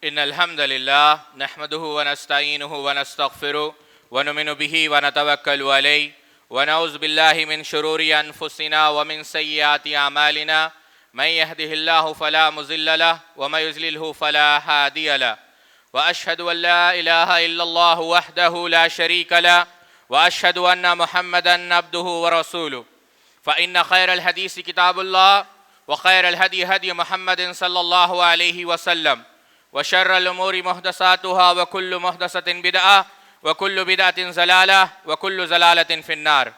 إن الحمد لله نحمده ونستعينه ونستغفره ونؤمن به ونتوكل عليه ونعوذ بالله من شرور أنفسنا ومن سيئات أعمالنا من يهده الله فلا مضل له ومن يضلل فلا هادي له وأشهد أن لا إله إلا الله وحده لا شريك له وأشهد أن محمدا عبده ورسوله فإن خير الحديث كتاب الله وخير الهدي هدي محمد صلى الله عليه وسلم وشر الأمور محدثاتها وكل محدثة بدعة وكل بدعة ضلالة وكل ضلالة في النار.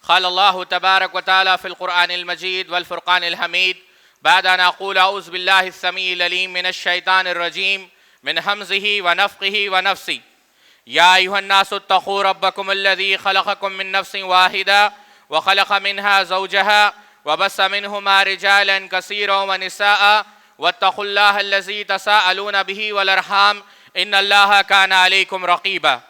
قال الله تبارك وتعالى في القرآن المجيد والفرقان الحميد بعد أن أقول أعوذ بالله السميع العليم من الشيطان الرجيم من همزه ونفخه ونفثه. يا أيها الناس اتقوا ربكم الذي خلقكم من نفس واحدة وخلق منها زوجها وبث منهما رجالا كثيرا ونساء واتقوا الله الذي تساءلون به والأرحام إن الله كان عليكم رقيبا.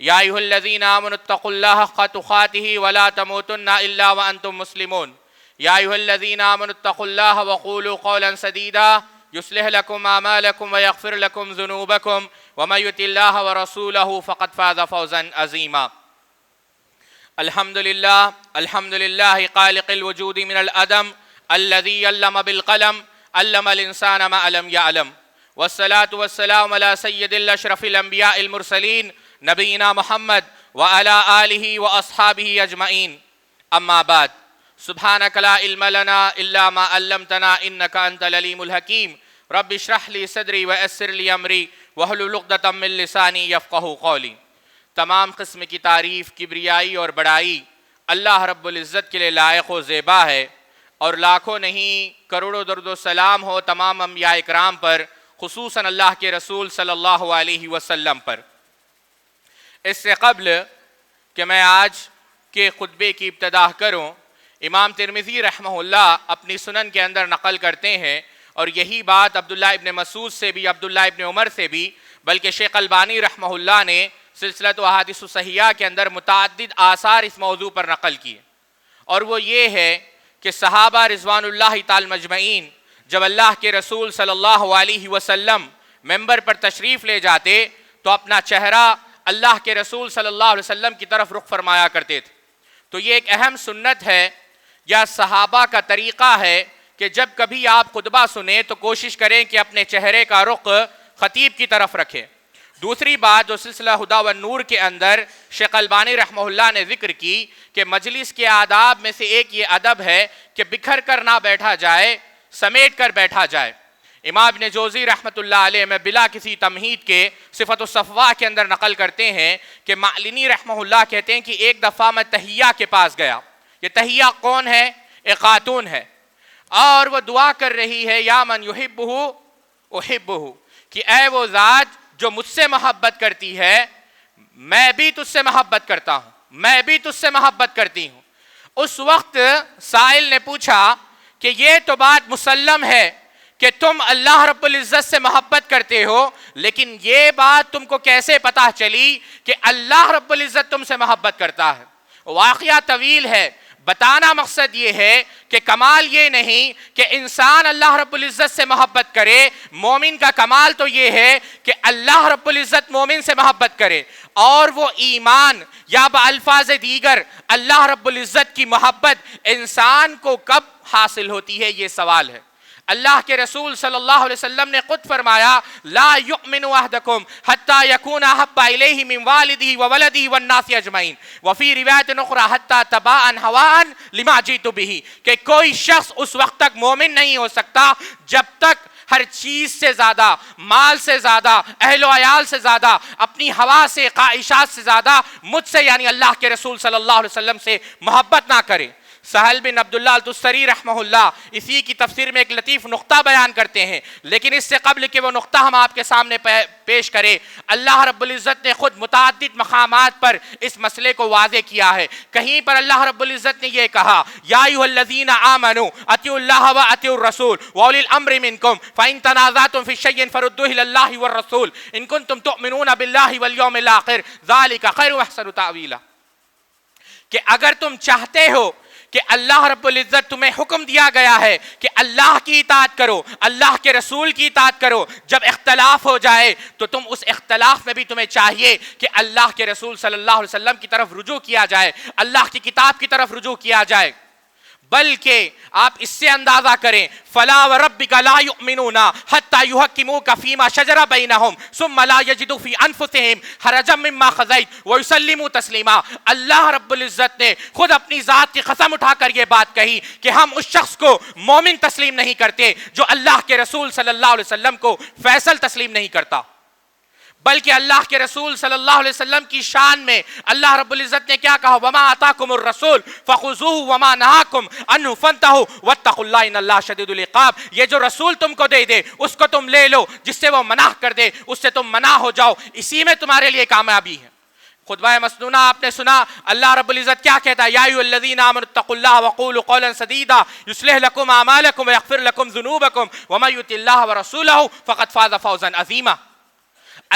يا أيها الذين آمنوا اتقوا الله حق تقاته ولا تموتن إلا وأنتم مسلمون. يا أيها الذين آمنوا اتقوا الله وقولوا قولا سديدا يصلح لكم أعمالكم ويغفر لكم ذنوبكم ومن يطع الله ورسوله فقد فاز فوزا عظيما. الحمد لله خالق الوجود من العدم الذي علم بالقلم علم الإنسان ما لم يعلم والصلاة والسلام على سيد الأشرف الأنبياء المرسلين نبينا محمد وعلى آله وأصحابه أجمعين. أما بعد سبحانك لا علم لنا إلا ما علمتنا إنك أنت العليم الحكيم. رب اشرح لي صدري ويسر لي أمري واحلل عقدة من لساني يفقهوا قولي. تمام قسم کی تعریف، کبریائی اور بڑائی اللہ رب العزت کے لیے لائق و زیبا ہے، اور لاکھوں نہیں کروڑوں درود و سلام ہو تمام انبیاء اکرام پر، خصوصاً اللہ کے رسول صلی اللہ علیہ وسلم پر. اس سے قبل کہ میں آج کے خطبے کی ابتدا کروں، امام ترمذی رحمہ اللہ اپنی سنن کے اندر نقل کرتے ہیں، اور یہی بات عبداللہ ابن مسعود سے بھی، عبداللہ ابن عمر سے بھی، بلکہ شیخ البانی رحمہ اللہ نے سلسلۃ احادیث الصحیحہ کے اندر متعدد آثار اس موضوع پر نقل کیے. اور وہ یہ ہے کہ صحابہ رضوان اللہ تعالی مجمعین جب اللہ کے رسول صلی اللہ علیہ وسلم ممبر پر تشریف لے جاتے تو اپنا چہرہ اللہ کے رسول صلی اللہ علیہ وسلم کی طرف رخ فرمایا کرتے تھے. تو یہ ایک اہم سنت ہے یا صحابہ کا طریقہ ہے کہ جب کبھی آپ خطبہ سنیں تو کوشش کریں کہ اپنے چہرے کا رخ خطیب کی طرف رکھیں. دوسری بات جو سلسلہ ہدی و نور کے اندر شیخ البانی رحمہ اللہ نے ذکر کی کہ مجلس کے آداب میں سے ایک یہ ادب ہے کہ بکھر کر نہ بیٹھا جائے، سمیٹ کر بیٹھا جائے. امام ابن جوزی رحمۃ اللہ علیہ میں بلا کسی تمہید کے صفت الصفوہ کے اندر نقل کرتے ہیں کہ معلنی رحمہ اللہ کہتے ہیں کہ ایک دفعہ میں تہیہ کے پاس گیا. یہ تہیہ کون ہے؟ ایک خاتون ہے، اور وہ دعا کر رہی ہے یا من یحبہ احبہ، کہ اے وہ ذات جو مجھ سے محبت کرتی ہے میں بھی تجھ سے محبت کرتا ہوں، میں بھی تجھ سے محبت کرتی ہوں. اس وقت سائل نے پوچھا کہ یہ تو بات مسلم ہے کہ تم اللہ رب العزت سے محبت کرتے ہو، لیکن یہ بات تم کو کیسے پتہ چلی کہ اللہ رب العزت تم سے محبت کرتا ہے؟ واقعہ طویل ہے، بتانا مقصد یہ ہے کہ کمال یہ نہیں کہ انسان اللہ رب العزت سے محبت کرے، مومن کا کمال تو یہ ہے کہ اللہ رب العزت مومن سے محبت کرے. اور وہ ایمان یا بالفاظ دیگر اللہ رب العزت کی محبت انسان کو کب حاصل ہوتی ہے، یہ سوال ہے. اللہ کے رسول صلی اللہ علیہ وسلم نے خود فرمایا لا یؤمن احدکم حتی یکون احب الیہ من والدہ وولدہ والناس اجمعین وفی روایت اخری حتی تباء ہواء لما جئت بہ، کہ کوئی شخص اس وقت تک مومن نہیں ہو سکتا جب تک ہر چیز سے زیادہ، مال سے زیادہ، اہل و عیال سے زیادہ، اپنی ہوا سے، خواہشات سے زیادہ مجھ سے یعنی اللہ کے رسول صلی اللہ علیہ وسلم سے محبت نہ کرے. سہل بن عبداللہ التستری رحمہ اللہ اسی کی تفسیر میں ایک لطیف نقطہ بیان کرتے ہیں، لیکن اس سے قبل کہ وہ نقطہ ہم آپ کے سامنے پیش کریں، اللہ رب العزت نے خود متعدد مقامات پر اس مسئلے کو واضح کیا ہے. کہیں پر اللہ رب العزت نے یہ کہا یا ایھا الذین آمنوا اطیعوا اللہ واطیعوا الرسول واولی الامر منکم فإن تنازعتم فی شیء فردوہ الی اللہ والرسول ان کنتم تؤمنون باللہ والیوم الآخر ذلک خیر واحسن تأویلا، کہ اگر تم چاہتے ہو کہ اللہ رب العزت تمہیں حکم دیا گیا ہے کہ اللہ کی اطاعت کرو، اللہ کے رسول کی اطاعت کرو. جب اختلاف ہو جائے تو تم اس اختلاف میں بھی تمہیں چاہیے کہ اللہ کے رسول صلی اللہ علیہ وسلم کی طرف رجوع کیا جائے، اللہ کی کتاب کی طرف رجوع کیا جائے. بلکہ آپ اس سے اندازہ کریں فَلَا وَرَبِّكَ لَا يُؤْمِنُونَ حَتَّى يُحَكِّمُوكَ فِي مَا شَجَرَ بَيْنَهُمْ ثُمَّ لَا يَجِدُوا فِي أَنفُسِهِمْ حَرَجًا مِّمَّا قَضَيْتَ وَيُسَلِّمُوا تَسْلِيمًا. اللہ رب العزت نے خود اپنی ذات کی قسم اٹھا کر یہ بات کہی کہ ہم اس شخص کو مومن تسلیم نہیں کرتے جو اللہ کے رسول صلی اللہ علیہ وسلم کو فیصل تسلیم نہیں کرتا. بلکہ اللہ کے رسول صلی اللہ علیہ وسلم کی شان میں اللہ رب العزت نے کیا کہا؟ وَمَا آتَاكُمُ الرَّسُولُ فَخُذُوهُ وَمَا نَهَاكُمْ عَنْهُ فَانْتَهُوا وَاتَّقُوا اللَّهَ إِنَّ اللَّهَ شَدِيدُ الْعِقَابِ. یہ جو رسول تم کو دے دے اس کو تم لے لو، جس سے وہ منع کر دے اس سے تم منع ہو جاؤ، اسی میں تمہارے لیے کامیابی ہے. خطبہ مسنونہ آپ نے سنا اللہ رب العزت کیا کہتا ہے؟ یا ایھا الذین آمنوا اتقوا اللہ وقولوا قولا سدیدا یصلح لکم اعمالکم ویغفر لکم ذنوبکم ومن یطع اللہ ورسولہ فقد فاز فوزا عظیما.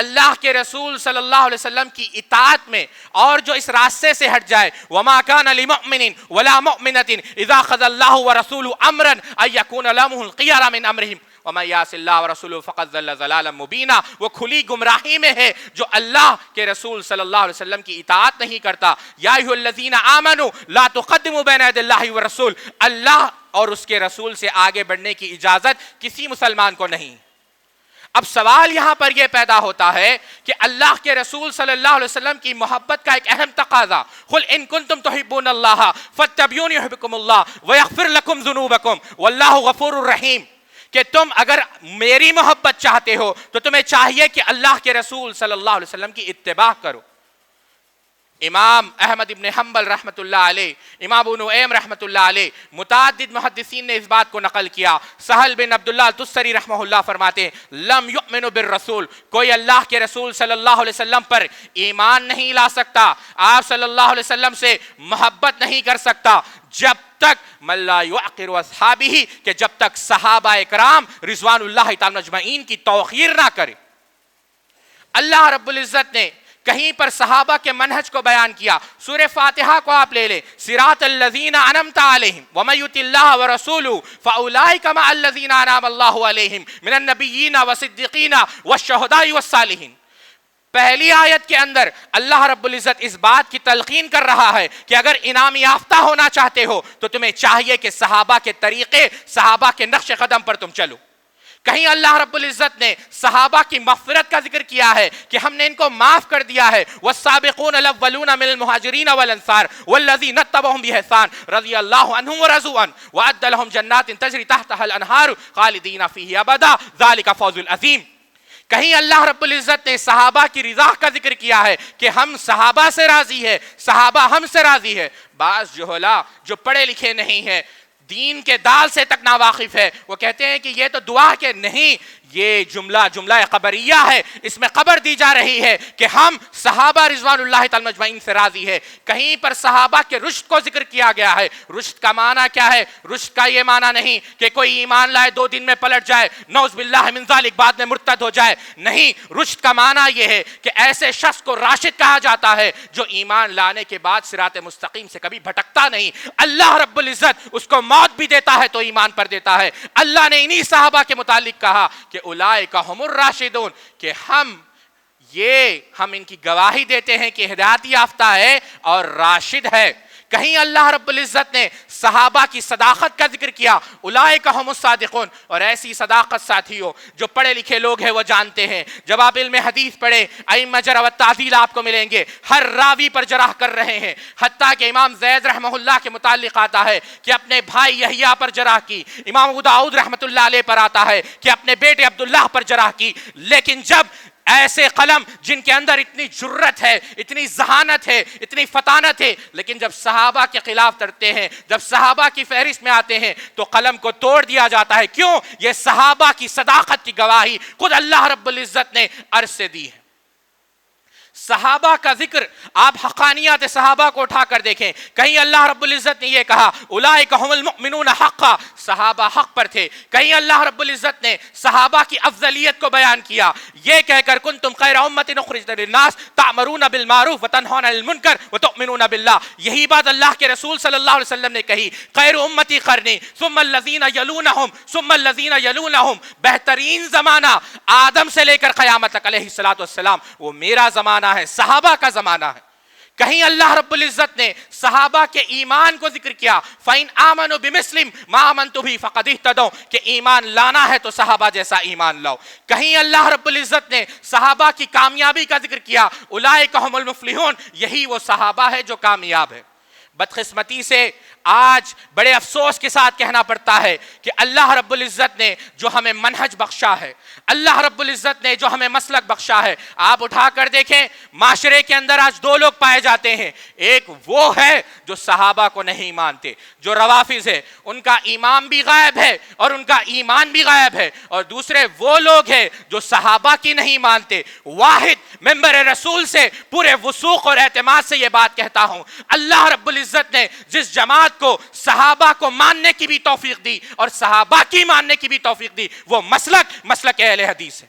اللہ کے رسول صلی اللہ علیہ وسلم کی اطاعت میں اور جو اس راستے سے ہٹ جائے وَمَا كَانَ لِمُؤْمِنٍ وَلَا مُؤْمِنَةٍ إِذَا قَضَى اللَّهُ وَرَسُولُهُ أَمْرًا أَن يَكُونَ لَهُمُ الْخِيَرَةُ مِنْ أَمْرِهِمْ وَمَن يَعْصِ اللَّهَ وَرَسُولَهُ فَقَدْ ضَلَّ ضَلَالًا مُبِينًا. وہ کھلی گمراہی میں ہے جو اللہ کے رسول صلی اللہ علیہ وسلم کی اطاعت نہیں کرتا. یا ایھا الذین آمنوا لا تقدموا بین یدی اللہ والرسول. اللہ اور اس کے رسول سے آگے بڑھنے کی اجازت کسی مسلمان کو نہیں. اب سوال یہاں پر یہ پیدا ہوتا ہے کہ اللہ کے رسول صلی اللہ علیہ وسلم کی محبت کا ایک اہم تقاضا قل ان کنتم تحبون اللہ فاتبعونی یحببکم اللہ ویغفر لکم ذنوبکم واللہ غفور الرحیم، کہ تم اگر میری محبت چاہتے ہو تو تمہیں چاہیے کہ اللہ کے رسول صلی اللہ علیہ وسلم کی اتباع کرو. امام احمد ابن حنبل رحمۃ اللہ علیہ، امام ابو نعیم رحمۃ اللہ علیہ، متعدد محدثین نے اس بات کو نقل کیا. سہل بن عبداللہ التستری رحمہ اللہ فرماتے ہیں لم یؤمن بالرسول، کوئی اللہ کے رسول صلی اللہ علیہ وسلم پر ایمان نہیں لا سکتا، آپ صلی اللہ علیہ وسلم سے محبت نہیں کر سکتا جب تک من لا یعقر اصحابہ، کہ جب تک صحابہ کرام رضوان اللہ تعالی اجمعین کی توقیر نہ کرے. اللہ رب العزت نے کہیں پر صحابہ کے منہج کو بیان کیا. سورہ فاتحہ کو آپ لے لیں، صراط الذین انعمت علیہم ومن یطع اللہ ورسولہ فاولئک مع الذین انعم اللہ علیہم من النبیین والصدیقین والشہداء والصالحین. پہلی آیت کے اندر اللہ رب العزت اس بات کی تلقین کر رہا ہے کہ اگر انعام یافتہ ہونا چاہتے ہو تو تمہیں چاہیے کہ صحابہ کے طریقے، صحابہ کے نقش قدم پر تم چلو. کہیں اللہ رب العزت نے صحابہ کی مغفرت کا ذکر کیا ہے کہ ہم نے ان کو معاف کر دیا ہے. والسابقون الاولون من المہاجرین والانصار والذین اتبعوهم بإحسان رضی اللہ عنہم ورضوا عنہ وأعد لهم جنات تجری تحتها الانہار خالدین فیہ ابدا ذلک فوز العظیم. کہیں اللہ رب العزت نے صحابہ کی رضا کا ذکر کیا ہے کہ ہم صحابہ سے راضی ہے، صحابہ ہم سے راضی ہے. بعض جہلا جو پڑھے لکھے نہیں ہیں، دین کے دال سے تک ناواقف ہے، وہ کہتے ہیں کہ یہ تو دعا کے نہیں، یہ جملہ قبریہ ہے، اس میں قبر دی جا رہی ہے کہ ہم صحابہ رضوان اللہ تعالی اجمعین سے راضی ہے. کہیں پر صحابہ کے رشد کو ذکر کیا گیا ہے. رشد کا معنی کیا ہے؟ رشد کا یہ معنی نہیں کہ کوئی ایمان لائے 2 دن میں پلٹ جائے، نعوذ باللہ من ذالک، بعد میں مرتد ہو جائے. نہیں، رشد کا معنی یہ ہے کہ ایسے شخص کو راشد کہا جاتا ہے جو ایمان لانے کے بعد صراط مستقیم سے کبھی بھٹکتا نہیں. اللہ رب العزت اس کو موت بھی دیتا ہے تو ایمان پر دیتا ہے. اللہ نے انہی صحابہ کے متعلق کہا کہ اولئک ھم الراشدون، کہ ہم ان کی گواہی دیتے ہیں کہ ہدایت یافتہ ہے اور راشد ہے. کہیں اللہ رب العزت نے صحابہ کی صداقت کا ذکر کیا، اولئک ھم الصادقون. اور ایسی صداقت ساتھیوں جو پڑھے لکھے لوگ ہیں وہ جانتے ہیں. جب آپ علم حدیث پڑھیں ائمہ جرح و تعدیل آپ کو ملیں گے، ہر راوی پر جرح کر رہے ہیں. حتیٰ کہ امام زید رحمہ اللہ کے متعلق آتا ہے کہ اپنے بھائی یحییٰ پر جرح کی. امام ابو داؤد رحمۃ اللہ علیہ پر آتا ہے کہ اپنے بیٹے عبداللہ پر جرح کی. لیکن جب ایسے قلم جن کے اندر اتنی جرت ہے، اتنی ذہانت ہے، اتنی فطانت ہے، لیکن جب صحابہ کے خلاف ترتے ہیں، جب صحابہ کی فہرست میں آتے ہیں تو قلم کو توڑ دیا جاتا ہے. کیوں؟ یہ صحابہ کی صداقت کی گواہی خود اللہ رب العزت نے عرش سے دی ہے. صحابہ کا ذکر، آپ حقانیات صحابہ کو اٹھا کر دیکھیں، کہیں اللہ رب العزت نے یہ کہا اولئک ھم المؤمنون حقا، صحابہ حق پر تھے، کہیں اللہ رب العزت نے صحابہ کی افضلیت کو بیان کیا یہ کہہ کر کنتم خیر امۃ اخرجت للناس تأمرون بالمعروف وتنہون عن المنکر وتؤمنون باللہ، یہی بات اللہ کے رسول صلی اللہ علیہ وسلم نے کہی، خیر امتی قرنی ثم الذین یلونہم ثم الذین یلونہم، بہترین زمانہ آدم سے لے کر قیامت تک علیہ الصلوۃ والسلام وہ میرا زمانہ ہے، صحابہ کا زمانہ ہے۔ کہیں اللہ رب العزت نے صحابہ کے ایمان کو ذکر کیا، فَإِنْ آمَنُوا بِمِثْلٍ مَا آمَنْتُ بِهِ فَقَدِ اهْتَدَوْا، کہ ایمان لانا ہے تو صحابہ جیسا ایمان لاؤ۔ کہیں اللہ رب العزت نے صحابہ کی کامیابی کا ذکر کیا، اولئک ھم المفلحون، یہی وہ صحابہ ہے جو کامیاب ہے۔ بدقسمتی سے آج بڑے افسوس کے ساتھ کہنا پڑتا ہے کہ اللہ رب العزت نے جو ہمیں منہج بخشا ہے، اللہ رب العزت نے جو ہمیں مسلک بخشا ہے، آپ اٹھا کر دیکھیں معاشرے کے اندر آج دو لوگ پائے جاتے ہیں، ایک وہ ہے جو صحابہ کو نہیں مانتے، جو روافض ہے، ان کا امام بھی غائب ہے اور ان کا ایمان بھی غائب ہے، اور دوسرے وہ لوگ ہیں جو صحابہ کی نہیں مانتے۔ واحد ممبر رسول سے پورے وثوق اور اعتماد سے یہ بات کہتا ہوں، اللہ رب العزت نے جس جماعت کو صحابہ کو ماننے کی بھی توفیق دی اور صحابہ کی ماننے کی بھی توفیق دی، وہ مسلک اہل حدیث ہے۔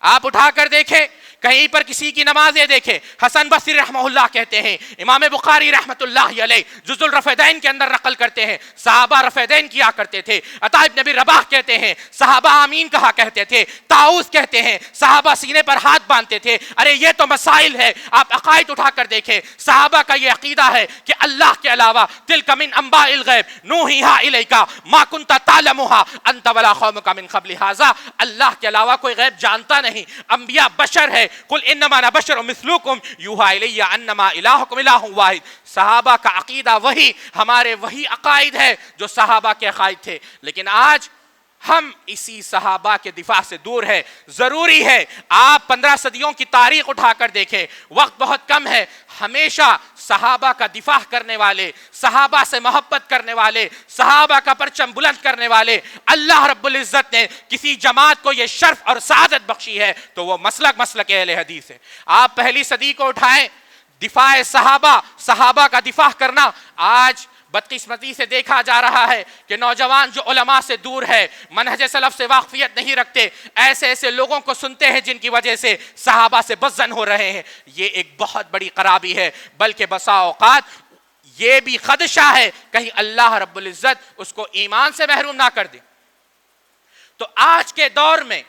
آپ اٹھا کر دیکھیں، کہیں پر کسی کی نمازیں دیکھیں، حسن بصری رحمہ اللہ کہتے ہیں، امام بخاری رحمت اللہ علیہ جز الرفیدین کے اندر نقل کرتے ہیں، صحابہ رفیدین کیا کرتے تھے۔ عطا ابن ابی رباح کہتے ہیں صحابہ آمین کہا کرتے تھے۔ طاؤس کہتے ہیں صحابہ سینے پر ہاتھ باندھتے تھے۔ ارے یہ تو مسائل ہے، آپ عقائد اٹھا کر دیکھیں، صحابہ کا یہ عقیدہ ہے کہ اللہ کے علاوہ تلک من انباء الغیب نوحیھا الیک ما کنت تعلمھا انت ولا قومک من قبل ھذا، اللہ کے علاوہ کوئی غیب جانتا نہیں، انبیاء بشر ہے، قل انما انا بشر مثلکم یوحا الی انما الہکم الہ واحد۔ صحابہ کا عقیدہ وہی، ہمارے وہی عقائد ہے جو صحابہ کے عقائد تھے، لیکن آج ہم اسی صحابہ کے دفاع سے دور ہے۔ ضروری ہے آپ 15 صدیوں کی تاریخ اٹھا کر دیکھیں، وقت بہت کم ہے، ہمیشہ صحابہ کا دفاع کرنے والے، صحابہ سے محبت کرنے والے، صحابہ کا پرچم بلند کرنے والے، اللہ رب العزت نے کسی جماعت کو یہ شرف اور سعادت بخشی ہے تو وہ مسلک اہل حدیث ہے۔ آپ پہلی صدی کو اٹھائیں، دفاع صحابہ کا دفاع کرنا، آج بدقسمتی سے دیکھا جا رہا ہے کہ نوجوان جو علماء سے دور ہے، منہج سلف سے واقفیت نہیں رکھتے، ایسے لوگوں کو سنتے ہیں جن کی وجہ سے صحابہ سے بدظن ہو رہے ہیں۔ یہ ایک بہت بڑی خرابی ہے، بلکہ بسا اوقات یہ بھی خدشہ ہے کہیں اللہ رب العزت اس کو ایمان سے محروم نہ کر دے۔ تو آج کے دور میں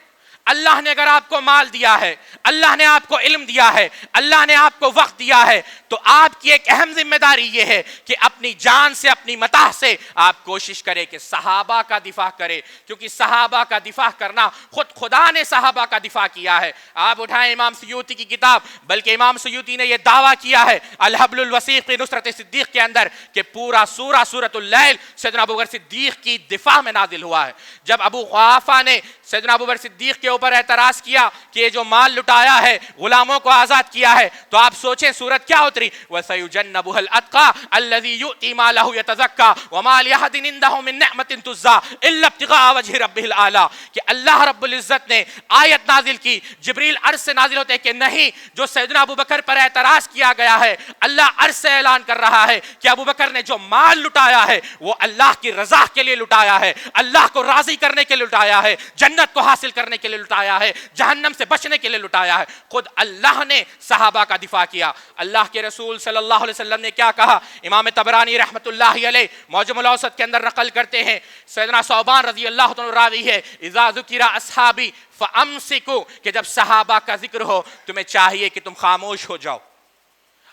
اللہ نے اگر آپ کو مال دیا ہے، اللہ نے آپ کو علم دیا ہے، اللہ نے آپ کو وقت دیا ہے، تو آپ کی ایک اہم ذمہ داری یہ ہے کہ اپنی جان سے، اپنی متاع سے آپ کوشش کریں کہ صحابہ کا دفاع کریں، کیونکہ صحابہ کا دفاع کرنا خدا نے صحابہ کا دفاع کیا ہے۔ آپ اٹھائیں امام سیوطی کی کتاب، بلکہ امام سیوطی نے یہ دعویٰ کیا ہے الحبل الوثیق فی نصرت صدیق کے اندر کہ پورا سورۃ اللیل سیدنا ابوبکر صدیق کی دفاع میں نازل ہوا ہے۔ جب ابو قحافہ نے سیدنا ابوبکر صدیق کے اوپر اعتراض کیا کہ یہ جو مال لٹایا ہے، غلاموں کو آزاد کیا ہے، تو آپ سوچیں سورت کیا اتری، وَسَيُجَنَّبُهَا الْأَتْقَى الَّذِي يُؤْتِي مَالَهُ يَتَزَكَّى وَمَا لِأَحَدٍ عِندَهُ مِن نِعْمَةٍ تُجْزَىٰ إِلَّا ابْتِغَاءَ وَجْهِ رَبِّهِ الْأَعْلَىٰ، کہ اللہ رب العزت نے آیت نازل کی، جبریل عرش سے نازل ہوتے کہ نہیں، جو سیدنا ابوبکر پر اعتراض کیا گیا ہے، اللہ عرش سے اعلان کر رہا ہے کہ ابوبکر نے جو مال لٹایا ہے وہ اللہ کی رضا کے لیے لٹایا ہے، اللہ کو راضی کرنے کے لیے لٹایا ہے، جنت کو حاصل کرنے کے لیے لٹایا ہے، جہنم سے بچنے کے لیے لٹایا ہے۔ خود اللہ نے صحابہ کا دفاع کیا۔ اللہ کے رسول صلی اللہ علیہ وسلم نے کیا کہا، امام طبرانی رحمت اللہ علیہ معجم الاوسط کے اندر نقل کرتے ہیں، سیدنا ثوبان رضی اللہ عنہ راوی ہے، اذا ذکر اصحابی فامسکوا، کہ جب صحابہ کا ذکر ہو تمہیں چاہیے کہ تم خاموش ہو جاؤ،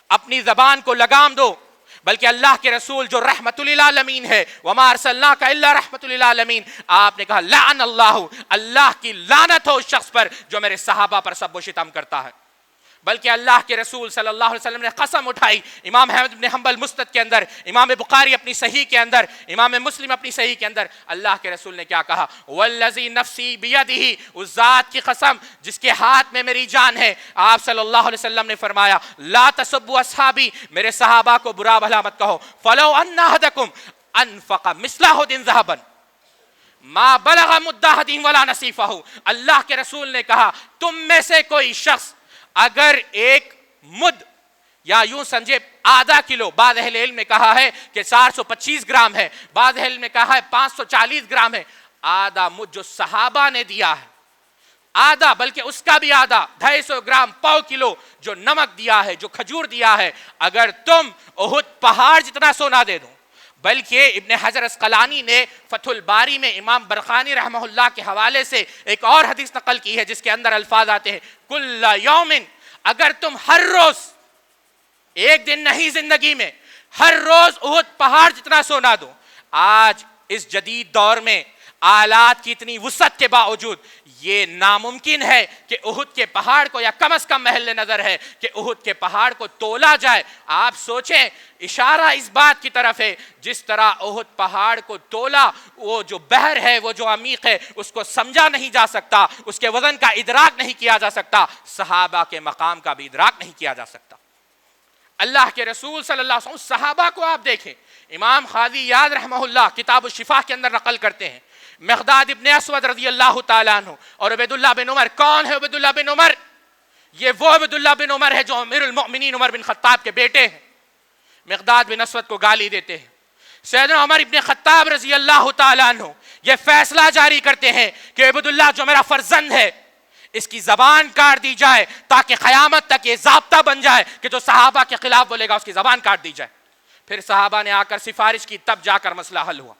اپنی زبان کو لگام دو، بلکہ اللہ کے رسول جو رحمت للعالمین ہے، وما ارسلناک الا رحمت للعالمین، آپ نے کہا لعن اللہ، اللہ کی لعنت ہو اس شخص پر جو میرے صحابہ پر سب و شتم کرتا ہے۔ بلکہ اللہ کے رسول صلی اللہ علیہ وسلم نے قسم اٹھائی، امام احمد بن حنبل مسند کے اندر، امام بخاری اپنی صحیح کے اندر، امام مسلم اپنی صحیح کے اندر، اللہ کے رسول نے کیا کہا، والذی نفسی بیدہ، اس ذات کی قسم جس کے ہاتھ میں میری جان ہے، آپ صلی اللہ علیہ وسلم نے فرمایا لا تسبوا اصحابی، میرے صحابہ کو برا بھلا مت کہو، فلو ان احدکم انفق مثل احد ذهبا ما بلغ مد احد ولا نصیفہ، اللہ کے رسول نے کہا تم میں سے کوئی شخص اگر ایک مد یا یوں سمجھے آدھا کلو، بعض اہل علم نے کہا ہے کہ 425 گرام ہے، بعض اہل علم نے کہا ہے 540 گرام ہے، آدھا مد جو صحابہ نے دیا ہے، آدھا بلکہ اس کا بھی آدھا 250 گرام، پاؤ کلو جو نمک دیا ہے، جو کھجور دیا ہے، اگر تم احد پہاڑ جتنا سونا دے دو. بلکہ ابن حجر اسقلانی نے فتح الباری میں امام برقانی رحمہ اللہ کے حوالے سے ایک اور حدیث نقل کی ہے جس کے اندر الفاظ آتے ہیں کل یومن، اگر تم ہر روز، ایک دن نہیں زندگی میں، ہر روز احد پہاڑ جتنا سونا دو. آج اس جدید دور میں آلات کی اتنی وسعت کے باوجود یہ ناممکن ہے کہ احد کے پہاڑ کو، یا کم از کم محل نظر ہے کہ احد کے پہاڑ کو تولا جائے. آپ سوچیں، اشارہ اس بات کی طرف ہے جس طرح احد پہاڑ کو تولا، وہ جو بحر ہے، وہ جو عمیق ہے، اس کو سمجھا نہیں جا سکتا، اس کے وزن کا ادراک نہیں کیا جا سکتا، صحابہ کے مقام کا بھی ادراک نہیں کیا جا سکتا. اللہ کے رسول صلی اللہ علیہ وسلم صحابہ کو آپ دیکھیں. امام قاضی یاد رحمہ اللہ کتاب الشفا کے اندر نقل کرتے ہیں مقداد ابن اسود رضی اللہ تعالیٰ عنہ اور عبیداللہ بن عمر. کون ہے عبیداللہ بن عمر؟ یہ وہ عبیداللہ بن عمر ہے جو امیر المؤمنین عمر بن خطاب کے بیٹے ہیں. مقداد بن اسود کو گالی دیتے ہیں. سیدنا عمر ابن خطاب رضی اللہ تعالیٰ عنہ یہ فیصلہ جاری کرتے ہیں کہ عبیداللہ جو میرا فرزند ہے اس کی زبان کاٹ دی جائے تاکہ قیامت تک یہ ضابطہ بن جائے کہ جو صحابہ کے خلاف بولے گا اس کی زبان کاٹ دی جائے. پھر صحابہ نے آ کر سفارش کی، تب جا کر مسئلہ حل ہوا.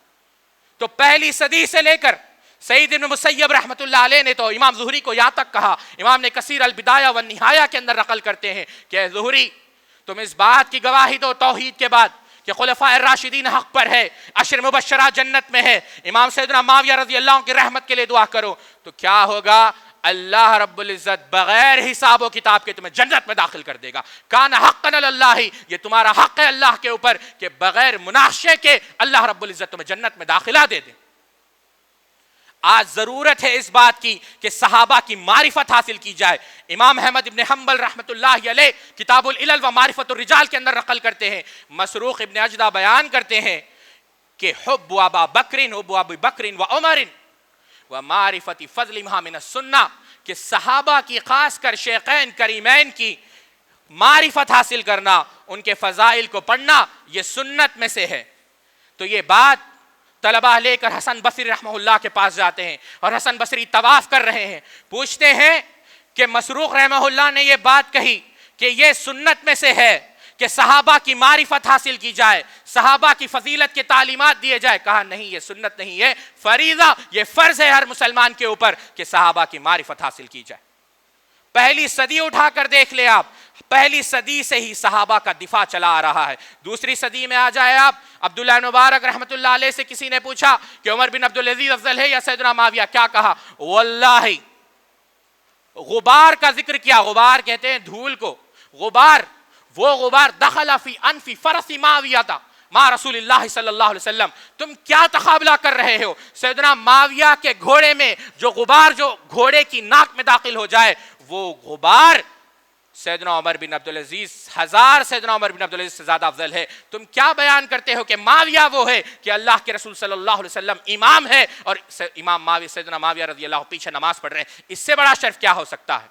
تو پہلی صدی سے لے کر سعید بن مسیب رحمۃ اللہ علیہ نے تو امام زہری کو یہاں تک کہا، امام نے کثیر البدایہ والنہایہ کے اندر نقل کرتے ہیں کہ اے زہری تم اس بات کی گواہی دو توحید کے بعد کہ خلفاء الراشدین حق پر ہے، عشر مبشرہ جنت میں ہے، امام سیدنا معاویہ رضی اللہ عنہ کی رحمت کے لیے دعا کرو. تو کیا ہوگا؟ اللہ رب العزت بغیر حساب و کتاب کے تمہیں جنت میں داخل کر دے گا. کان حقا علی اللہ، یہ تمہارا حق ہے اللہ کے اوپر کہ بغیر مناقشے کے اللہ رب العزت تمہیں جنت میں داخلہ دے دے. آج ضرورت ہے اس بات کی کہ صحابہ کی معرفت حاصل کی جائے. امام احمد ابن حنبل رحمۃ اللہ علیہ کتاب العلل و معرفت الرجال کے اندر نقل کرتے ہیں، مسروق ابن اجدہ بیان کرتے ہیں کہ حب ابا بکر حب ابی بکر و عمر ومعرفت فضلہما من السنہ، کہ صحابہ کی خاص کر شیخین کریمین کی معرفت حاصل کرنا، ان کے فضائل کو پڑھنا یہ سنت میں سے ہے. تو یہ بات طلبہ لے کر حسن بصری رحمہ اللہ کے پاس جاتے ہیں اور حسن بصری طواف کر رہے ہیں، پوچھتے ہیں کہ مسروق رحمہ اللہ نے یہ بات کہی کہ یہ سنت میں سے ہے کہ صحابہ کی معرفت حاصل کی جائے، صحابہ کی فضیلت کے تعلیمات دیے جائے. کہا نہیں، یہ سنت نہیں ہے، فریضہ، یہ فرض ہے ہر مسلمان کے اوپر کہ صحابہ کی معرفت حاصل کی جائے. پہلی صدی اٹھا کر دیکھ لے آپ، پہلی صدی سے ہی صحابہ کا دفاع چلا آ رہا ہے. دوسری صدی میں آ جائے آپ، عبداللہ مبارک رحمۃ اللہ علیہ سے کسی نے پوچھا کہ عمر بن عبدالعزیز افضل ہے یا سیدنا معاویہ؟ کیا کہا؟ واللہ، غبار کا ذکر کیا. غبار کہتے ہیں دھول کو. غبار، وہ غبار دخل فی انف فرس معاویہ تھا مع رسول اللہ صلی اللہ علیہ وسلم. تم کیا تقابلہ کر رہے ہو؟ سیدنا معاویہ کے گھوڑے میں جو غبار جو گھوڑے کی ناک میں داخل ہو جائے، وہ غبار سیدنا عمر بن عبدالعزیز، ہزار سیدنا عمر بن عبدالعزیز سے زیادہ افضل ہے. تم کیا بیان کرتے ہو کہ معاویہ وہ ہے کہ اللہ کے رسول صلی اللہ علیہ وسلم امام ہے اور امام معاویہ سیدنا معاویہ رضی اللہ پیچھے نماز پڑھ رہے ہیں؟ اس سے بڑا شرف کیا ہو سکتا ہے؟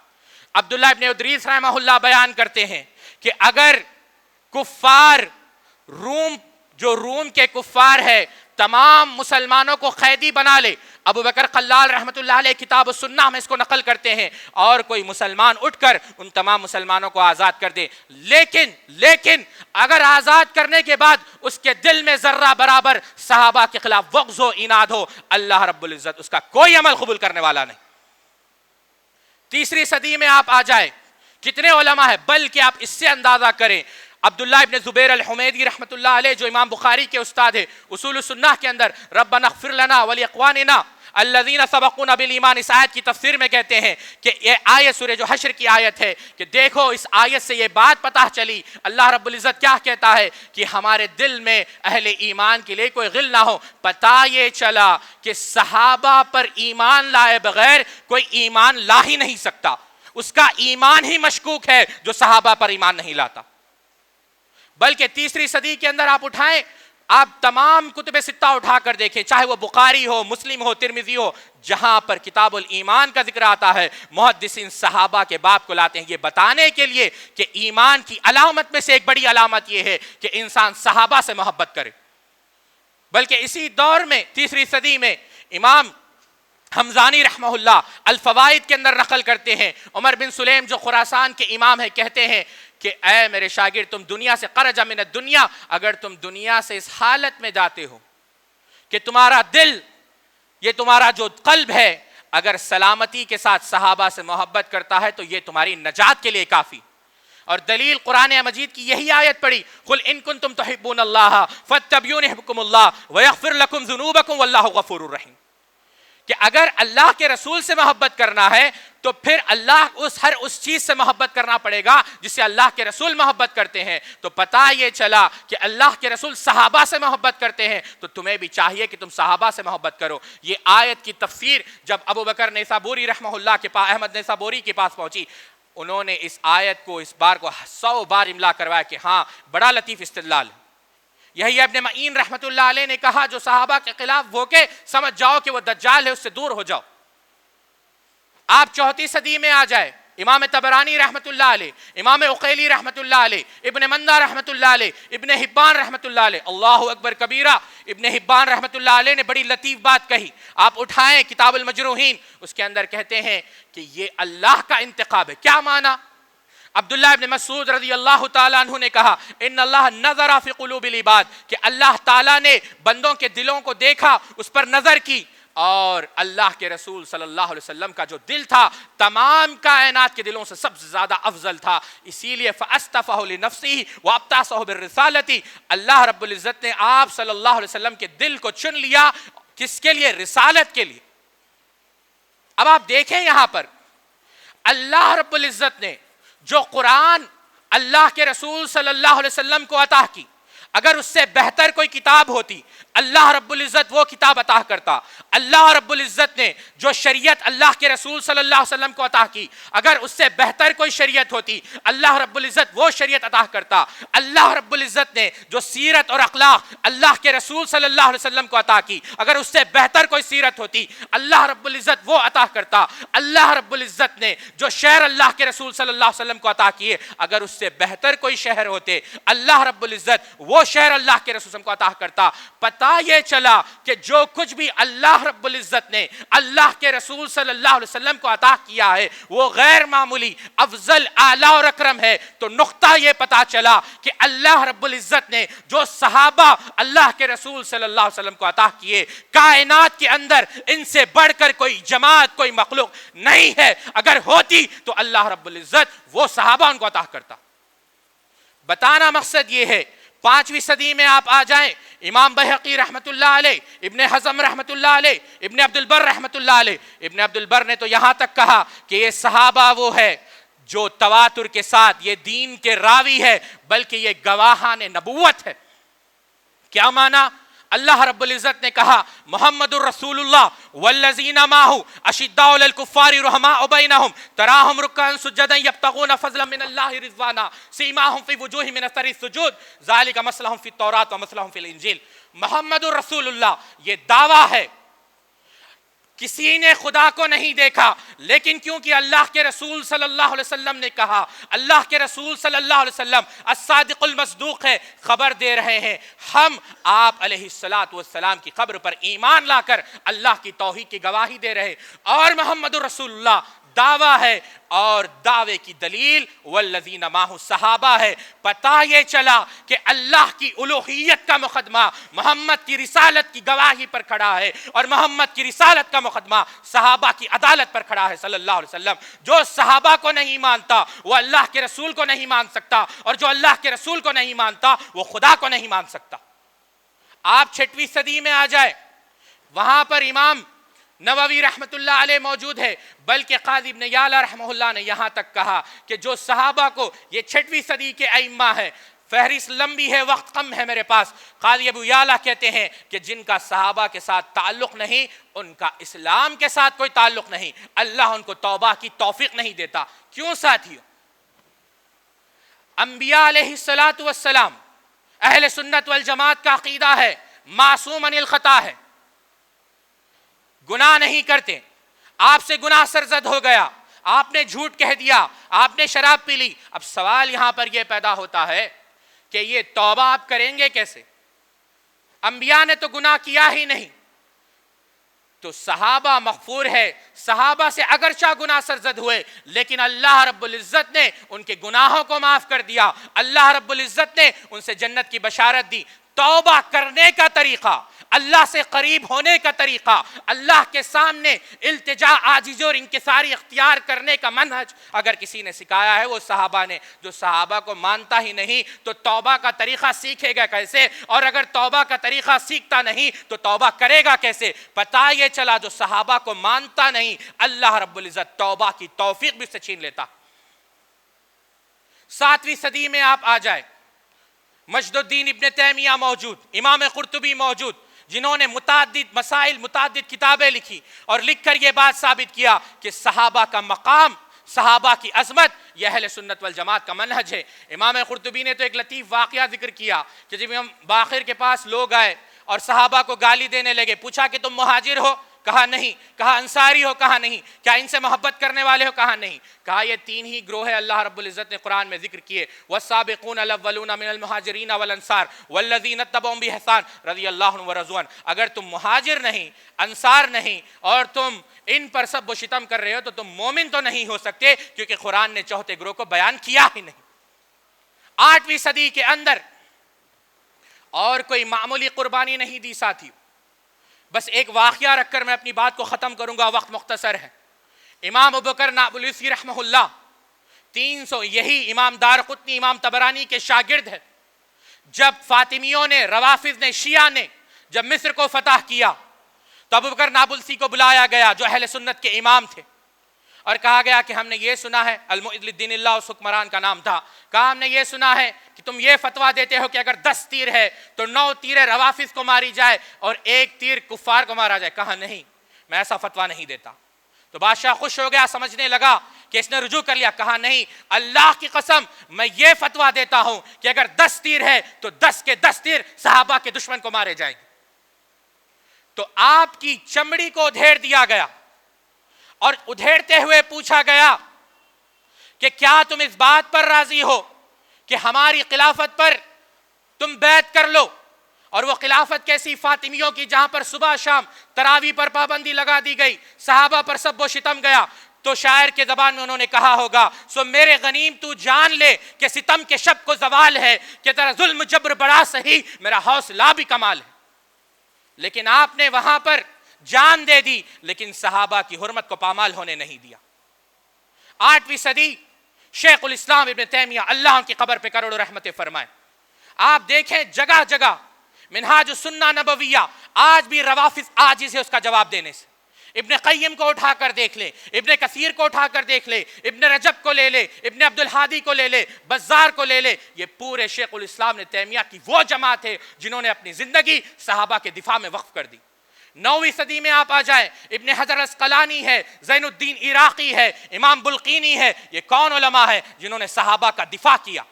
عبداللہ ابن ادریس رحمہ اللہ بیان کرتے ہیں کہ اگر کفار روم، جو روم کے کفار ہے، تمام مسلمانوں کو قیدی بنا لے، ابو بکر خلال رحمۃ اللہ علیہ کتاب السنہ میں اس کو نقل کرتے ہیں، اور کوئی مسلمان اٹھ کر ان تمام مسلمانوں کو آزاد کر دے، لیکن اگر آزاد کرنے کے بعد اس کے دل میں ذرہ برابر صحابہ کے خلاف بغض و عناد ہو، اللہ رب العزت اس کا کوئی عمل قبول کرنے والا نہیں. تیسری صدی میں آپ آ جائے، کتنے علماء ہیں، بلکہ آپ اس سے اندازہ کریں، عبداللہ ابن زبیر الحمیدی رحمۃ اللہ علیہ جو امام بخاری کے استاد ہے، اصول السنہ کے اندر ربنا اغفر لنا ولاخواننا الذین سبقونا بالایمان، اس آیت کی تفسیر میں کہتے ہیں کہ یہ آیت سورہ جو حشر کی آیت ہے کہ دیکھو اس آیت سے یہ بات پتہ چلی، اللہ رب العزت کیا کہتا ہے کہ ہمارے دل میں اہل ایمان کے لیے کوئی غل نہ ہو. پتہ یہ چلا کہ صحابہ پر ایمان لائے بغیر کوئی ایمان لا ہی نہیں سکتا، اس کا ایمان ہی مشکوک ہے جو صحابہ پر ایمان نہیں لاتا. بلکہ تیسری صدی کے اندر آپ اٹھائیں، آپ تمام کتب ستہ اٹھا کر دیکھیں، چاہے وہ بخاری ہو، مسلم ہو، ترمذی ہو، جہاں پر کتاب الایمان کا ذکر آتا ہے محدثین صحابہ کے باب کو لاتے ہیں یہ بتانے کے لیے کہ ایمان کی علامت میں سے ایک بڑی علامت یہ ہے کہ انسان صحابہ سے محبت کرے۔ بلکہ اسی دور میں 3 صدی میں امام حمزانی رحمہ اللہ الفوائد کے اندر نقل کرتے ہیں، عمر بن سلیم جو خراسان کے امام ہیں کہتے ہیں کہ اے میرے شاگرد، تم دنیا سے خرج من الدنیا، اگر تم دنیا سے اس حالت میں جاتے ہو کہ تمہارا دل، یہ تمہارا جو قلب ہے، اگر سلامتی کے ساتھ صحابہ سے محبت کرتا ہے تو یہ تمہاری نجات کے لیے کافی۔ اور دلیل قرآن مجید کی یہی آیت پڑھی، قل ان کنتم تحبون اللہ فاتبعونی یحببکم اللہ ویغفر لکم ذنوبکم واللہ غفور الرحیم، کہ اگر اللہ کے رسول سے محبت کرنا ہے تو پھر اللہ ہر اس چیز سے محبت کرنا پڑے گا جس سے اللہ کے رسول محبت کرتے ہیں۔ تو پتہ یہ چلا کہ اللہ کے رسول صحابہ سے محبت کرتے ہیں، تو تمہیں بھی چاہیے کہ تم صحابہ سے محبت کرو۔ یہ آیت کی تفسیر جب ابو بکر نیسابوری رحمہ اللہ کے پاس، احمد نیسابوری کے پاس پہنچی، انہوں نے اس آیت کو، اس بار کو 100 بار املا کروایا کہ ہاں بڑا لطیف استدلال ہے۔ یہی ابن معین رحمت اللہ علیہ نے کہا جو صحابہ کے خلاف بھوکے سمجھ جاؤ کہ وہ دجال ہے، اس سے دور ہو جاؤ۔ آپ 4 صدی میں آ جائے، امام طبرانی رحمت اللہ علیہ، امام عقیلی رحمت اللہ علیہ، ابن مندہ رحمت اللہ علیہ، ابن حبان رحمت اللہ علیہ، اللہ اکبر کبیرہ، ابن حبان رحمت اللہ علیہ نے بڑی لطیف بات کہی، آپ اٹھائیں کتاب المجروحین، اس کے اندر کہتے ہیں کہ یہ اللہ کا انتخاب ہے۔ کیا معنی؟ عبداللہ ابن مسعود رضی اللہ تعالیٰ عنہ نے کہا ان اللہ نظر فی قلوب العباد، کہ اللہ تعالیٰ نے بندوں کے دلوں کو دیکھا، اس پر نظر کی، اور اللہ کے رسول صلی اللہ علیہ وسلم کا جو دل تھا تمام کائنات کے دلوں سے سب سے زیادہ افضل تھا، اسی لیے فاصطفاه لنفسه وابتعثه بالرسالة، اللہ رب العزت نے آپ صلی اللہ علیہ وسلم کے دل کو چن لیا، کس کے لیے؟ رسالت کے لیے۔ اب آپ دیکھیں یہاں پر اللہ رب العزت نے جو قرآن اللہ کے رسول صلی اللہ علیہ وسلم کو عطا کی، اگر اس سے بہتر کوئی کتاب ہوتی اللہ رب العزت وہ کتاب عطا کرتا۔ اللہ رب العزت نے جو شریعت اللہ کے رسول صلی اللہ علیہ وسلم کو عطا کی، اگر اس سے بہتر کوئی شریعت ہوتی اللہ رب العزت وہ شریعت عطا کرتا۔ اللہ رب العزت نے جو سیرت اور اخلاق اللہ کے رسول صلی اللہ علیہ وسلم کو عطا کی، اگر اس سے بہتر کوئی سیرت ہوتی اللہ رب العزت وہ عطا کرتا۔ اللہ رب العزت نے جو شہر اللہ کے رسول صلی اللہ علیہ وسلم کو عطا کیے، اگر اس سے بہتر کوئی شہر ہوتے اللہ رب العزت وہ شہر اللہ کے رسول کو عطا کرتا۔ پتہ یہ چلا کہ جو کچھ بھی اللہ رب العزت نے اللہ کے رسول صلی اللہ علیہ وسلم کو عطا کیا ہے وہ غیر معمولی، افضل، اعلیٰ اور اکرم ہے۔ تو نقطہ یہ پتہ چلا کہ اللہ رب العزت نے جو صحابہ اللہ کے رسول صلی اللہ علیہ وسلم کو عطا کیے، کائنات کے اندر ان سے بڑھ کر کوئی جماعت، کوئی مخلوق نہیں ہے، اگر ہوتی تو اللہ رب العزت وہ صحابہ ان کو عطا کرتا۔ بتانا مقصد یہ ہے، 5ویں صدی میں آپ آ جائیں، امام بہقی رحمت اللہ علیہ، ابن حزم رحمت اللہ علیہ، ابن عبد البر رحمت اللہ علیہ، ابن عبد البر نے تو یہاں تک کہا کہ یہ صحابہ وہ ہے جو تواتر کے ساتھ یہ دین کے راوی ہے، بلکہ یہ گواہان نبوت ہے۔ کیا معنی؟ اللہ رب العزت نے کہا محمد الرسول اللہ والذین معہ اشداء علی الکفار رحماء بینہم تراہم رکعا سجدا یبتغون فضلا من اللہ رضوانا سیماہم فی وجوہہم من اثر السجود ذالک مثلہم فی التوراۃ ومثلہم فی الانجیل۔ محمد الرسول اللہ یہ دعویٰ ہے، کسی نے خدا کو نہیں دیکھا، لیکن کیونکہ اللہ کے رسول صلی اللہ علیہ وسلم نے کہا، اللہ کے رسول صلی اللہ علیہ وسلم الصادق المصدوق ہے، خبر دے رہے ہیں، ہم آپ علیہ السلام کی خبر پر ایمان لا کر اللہ کی توحید کی گواہی دے رہے۔ اور محمد الرسول اللہ دعویٰ ہے، اور دعوے کی دلیل والذین معہ صحابہ ہے۔ پتہ یہ چلا کہ اللہ کی الوہیت کا مقدمہ محمد کی رسالت کی گواہی پر کھڑا ہے، اور محمد کی رسالت کا مقدمہ صحابہ کی عدالت پر کھڑا ہے صلی اللہ علیہ وسلم۔ جو صحابہ کو نہیں مانتا وہ اللہ کے رسول کو نہیں مان سکتا، اور جو اللہ کے رسول کو نہیں مانتا وہ خدا کو نہیں مان سکتا۔ آپ 6ویں صدی میں آ جائے، وہاں پر امام نووی رحمت اللہ علیہ موجود ہے، بلکہ قاضی ابن یعلا رحمہ اللہ نے یہاں تک کہا کہ جو صحابہ کو، یہ 6ویں صدی کے ائمہ ہیں، فہرست لمبی ہے، وقت کم ہے میرے پاس، قاضی ابو یعلا کہتے ہیں کہ جن کا صحابہ کے ساتھ تعلق نہیں ان کا اسلام کے ساتھ کوئی تعلق نہیں، اللہ ان کو توبہ کی توفیق نہیں دیتا۔ کیوں ساتھیو؟ انبیاء علیہ السلام اہل سنت والجماعت کا عقیدہ ہے معصوم عن الخطا ہے، گناہ نہیں کرتے. آپ سے گناہ سرزد ہو گیا، آپ نے جھوٹ کہہ دیا، آپ نے شراب پی لی. اب سوال یہاں پر یہ پیدا ہوتا ہے کہ یہ توبہ آپ کریں گے کیسے؟ انبیاء نے تو گناہ کیا ہی نہیں. تو صحابہ مغفور ہے، صحابہ سے اگرچہ گناہ سرزد ہوئے لیکن اللہ رب العزت نے ان کے گناہوں کو معاف کر دیا، اللہ رب العزت نے ان سے جنت کی بشارت دی. توبہ کرنے کا طریقہ، اللہ سے قریب ہونے کا طریقہ، اللہ کے سامنے التجا، عاجزی اور انکساری اختیار کرنے کا منہج اگر کسی نے سکھایا ہے وہ صحابہ نے. جو صحابہ کو مانتا ہی نہیں تو توبہ کا طریقہ سیکھے گا کیسے؟ اور اگر توبہ کا طریقہ سیکھتا نہیں تو توبہ کرے گا کیسے؟ پتہ یہ چلا جو صحابہ کو مانتا نہیں اللہ رب العزت توبہ کی توفیق بھی سے چھین لیتا. 7ویں صدی میں آپ آ جائے، مجد الدین ابن تیمیہ موجود، امام قرطبی موجود، جنہوں نے متعدد مسائل، متعدد کتابیں لکھی اور لکھ کر یہ بات ثابت کیا کہ صحابہ کا مقام، صحابہ کی عظمت یہ اہل سنت والجماعت کا منہج ہے. امام قرطبی نے تو ایک لطیف واقعہ ذکر کیا کہ جب ہم باقر کے پاس لوگ آئے اور صحابہ کو گالی دینے لگے، پوچھا کہ تم مہاجر ہو؟ کہا نہیں. کہا انصاری ہو؟ کہا نہیں. کیا ان سے محبت کرنے والے ہو؟ کہا نہیں. کہا یہ 3 ہی گروہ ہے اللہ رب العزت نے قرآن میں ذکر کیے، والسابقون الاولون من المہاجرین والانصار والذین اتبعوہم بإحسان رضی اللہ عنہم ورضوا عنہ. اگر تم مہاجر نہیں، انصار نہیں اور تم ان پر سب و شتم کر رہے ہو تو تم مومن تو نہیں ہو سکتے، کیونکہ قرآن نے چوتھے گروہ کو بیان کیا ہی نہیں. 8ویں صدی کے اندر اور کوئی معمولی قربانی نہیں دی ساتھی. بس ایک واقعہ رکھ کر میں اپنی بات کو ختم کروں گا، وقت مختصر ہے. امام ابوبکر نابلسی رحمہ اللہ 300، یہی امام دارقطنی، امام طبرانی کے شاگرد ہے. جب فاطمیوں نے، روافض نے، شیعہ نے جب مصر کو فتح کیا تو ابوبکر نابلسی کو بلایا گیا جو اہل سنت کے امام تھے، اور کہا گیا کہ ہم نے یہ سنا ہے، المعید للدین اللہ اس حکمران کا نام تھا، کہا ہم نے یہ سنا ہے کہ تم یہ فتویٰ دیتے ہو کہ اگر 10 تیر ہے تو 9 تیریں روافض کو ماری جائے اور 1 تیر کفار کو مارا جائے. کہا نہیں، میں ایسا فتویٰ نہیں دیتا. تو بادشاہ خوش ہو گیا، سمجھنے لگا کہ اس نے رجوع کر لیا. کہا نہیں، اللہ کی قسم میں یہ فتویٰ دیتا ہوں کہ اگر 10 تیر ہے تو 10 کے 10 تیر صحابہ کے دشمن کو مارے جائیں گے. تو آپ کی چمڑی کو ادھیڑ دیا گیا اور ادھیڑتے ہوئے پوچھا گیا کہ کیا تم اس بات پر راضی ہو کہ ہماری خلافت پر تم بیعت کر لو؟ اور وہ خلافت کیسی؟ فاطمیوں کی، جہاں پر صبح شام تراویح پر پابندی لگا دی گئی، صحابہ پر سب و شتم گیا. تو شاعر کے زبان میں انہوں نے کہا ہوگا، سو میرے غنیم تو جان لے کہ ستم کے شب کو زوال ہے، کہ تیرا ظلم جبر بڑا سہی میرا حوصلہ بھی کمال ہے. لیکن آپ نے وہاں پر جان دے دی لیکن صحابہ کی حرمت کو پامال ہونے نہیں دیا. 8ویں صدی شیخ الاسلام ابن تیمیہ اللہ ان کی قبر پہ کروڑوں رحمتیں فرمائے. آپ دیکھیں جگہ جگہ منہاج السنہ نبویہ آج بھی روافض عاجز ہے اس کا جواب دینے سے. ابن قیم کو اٹھا کر دیکھ لے، ابن کثیر کو اٹھا کر دیکھ لے، ابن رجب کو لے لے، ابن عبد الحادی کو لے لے، بزار کو لے لے. یہ پورے شیخ الاسلام نے تیمیہ کی وہ جماعت ہے جنہوں نے اپنی زندگی صحابہ کے دفاع میں وقف کر دی. 9ویں صدی میں آپ آ جائیں، ابن حجر اسقلانی ہے، زین الدین عراقی ہے، امام بلقینی ہے. یہ کون علماء ہے جنہوں نے صحابہ کا دفاع کیا؟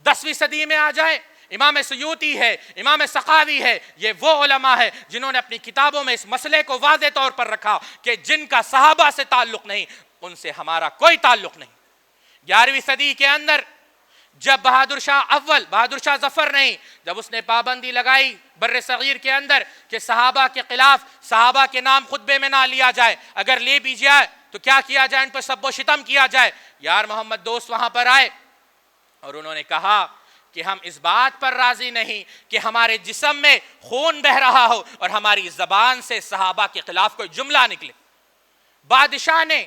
10ویں صدی میں آ جائیں، امام سیوطی ہے، امام سخاوی ہے. یہ وہ علماء ہے جنہوں نے اپنی کتابوں میں اس مسئلے کو واضح طور پر رکھا کہ جن کا صحابہ سے تعلق نہیں ان سے ہمارا کوئی تعلق نہیں. 11ویں صدی کے اندر جب بہادر شاہ ظفر نہیں، جب اس نے پابندی لگائی بر صغیر کے اندر کہ صحابہ کے خلاف صحابہ کے نام خطبے میں نہ لیا جائے، اگر لے بھی جائے تو کیا کیا جائے؟ ان پر سب و شتم کیا جائے. یار محمد دوست وہاں پر آئے اور انہوں نے کہا کہ ہم اس بات پر راضی نہیں کہ ہمارے جسم میں خون بہ رہا ہو اور ہماری زبان سے صحابہ کے خلاف کوئی جملہ نکلے. بادشاہ نے،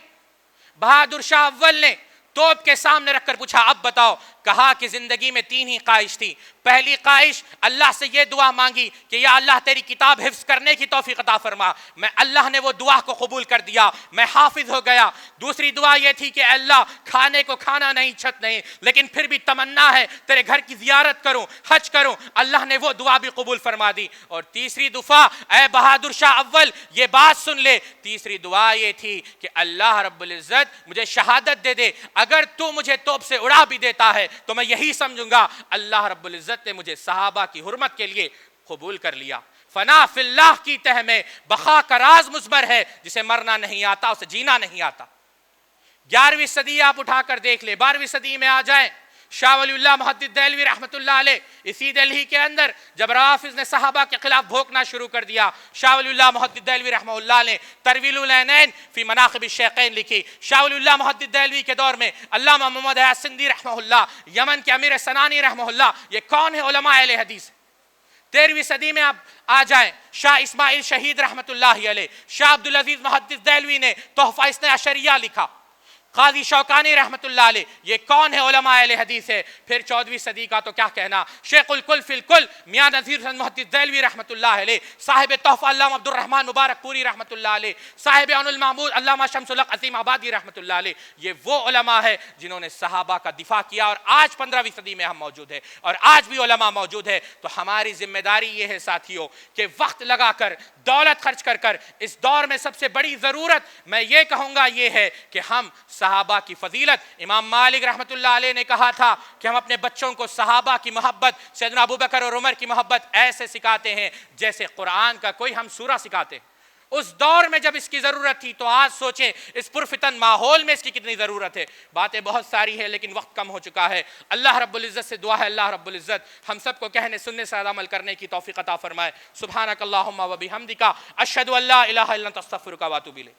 بہادر شاہ اول نے توپ کے سامنے رکھ کر پوچھا اب بتاؤ. کہا کہ زندگی میں 3 ہی خواہش تھی. پہلی خواہش اللہ سے یہ دعا مانگی کہ یا اللہ تیری کتاب حفظ کرنے کی توفیق عطا فرما. میں اللہ نے وہ دعا کو قبول کر دیا، میں حافظ ہو گیا. دوسری دعا یہ تھی کہ اللہ کھانے کو کھانا نہیں، چھت نہیں، لیکن پھر بھی تمنا ہے تیرے گھر کی زیارت کروں، حج کروں. اللہ نے وہ دعا بھی قبول فرما دی. اور تیسری دعا، اے بہادر شاہ اول یہ بات سن لے، تیسری دعا یہ تھی کہ اللہ رب العزت مجھے شہادت دے دے. اگر تو مجھے توپ سے اڑا بھی دیتا ہے تو میں یہی سمجھوں گا اللہ رب العزت نے مجھے صحابہ کی حرمت کے لیے قبول کر لیا۔ فنا فی اللہ کی تہ میں بقا کا راز مضمر ہے، جسے مرنا نہیں آتا اسے جینا نہیں آتا۔ 11ویں صدی آپ اٹھا کر دیکھ لیں، 12ویں صدی میں آ جائیں، شاہ ولی اللہ محدث دہلوی رحمۃ اللہ علیہ اسی دہلی کے اندر جب روافض نے صحابہ کے خلاف بھوکنا شروع کر دیا، شاہ ولی اللہ محدث دہلوی رحمہ اللہ نے ترویل العینین فی مناقب الشیخین لکھی۔ شاہ ولی اللہ محدث دہلوی کے دور میں علامہ محمد حیات سندھی رحمہ اللہ، یمن کے امیر سنانی رحمہ اللہ، یہ کون ہے علماء اہل حدیث؟ 13ویں صدی میں آپ آ جائیں، شاہ اسماعیل شہید رحمۃ اللہ علیہ، شاہ عبدالعزیز محدث دہلوی نے تحفہ اثنا عشریہ لکھا، قاضی شوکانی رحمت اللہ علیہ، یہ کون ہے علماء اہل حدیث ہے۔ پھر 14ویں صدی کا تو کیا کہنا، شیخ الکل فی الکل میاں نذیر حسن محدث دہلوی رحمت اللہ علیہ، صاحب تحفہ علامہ عبد الرحمن مبارک پوری رحمت اللہ علیہ، صاحب عون المعبود علامہ شمس الحق عظیم آبادی رحمت اللہ علیہ، یہ وہ علماء ہے جنہوں نے صحابہ کا دفاع کیا، اور آج 15ویں صدی میں ہم موجود ہیں اور آج بھی علماء موجود ہے۔ تو ہماری ذمہ داری یہ ہے ساتھیوں کہ وقت لگا کر، دولت خرچ کر کر، اس دور میں سب سے بڑی ضرورت میں یہ کہوں گا یہ ہے کہ ہم صحابہ کی فضیلت، امام مالک رحمت اللہ علیہ نے کہا تھا کہ ہم اپنے بچوں کو صحابہ کی محبت، سیدنا ابوبکر اور عمر کی محبت ایسے سکھاتے ہیں جیسے قرآن کا کوئی ہم سورہ سکھاتے ہیں۔ اس دور میں جب اس کی ضرورت تھی تو آج سوچیں اس پرفتن ماحول میں اس کی کتنی ضرورت ہے۔ باتیں بہت ساری ہیں لیکن وقت کم ہو چکا ہے۔ اللہ رب العزت سے دعا ہے اللہ رب العزت ہم سب کو کہنے سننے سے عمل کرنے کی توفیق عطا فرمائے۔ سبحانک اللہم و بحمدک اشہد ان لا الہ الا انت استغفرک و اتوب الیک۔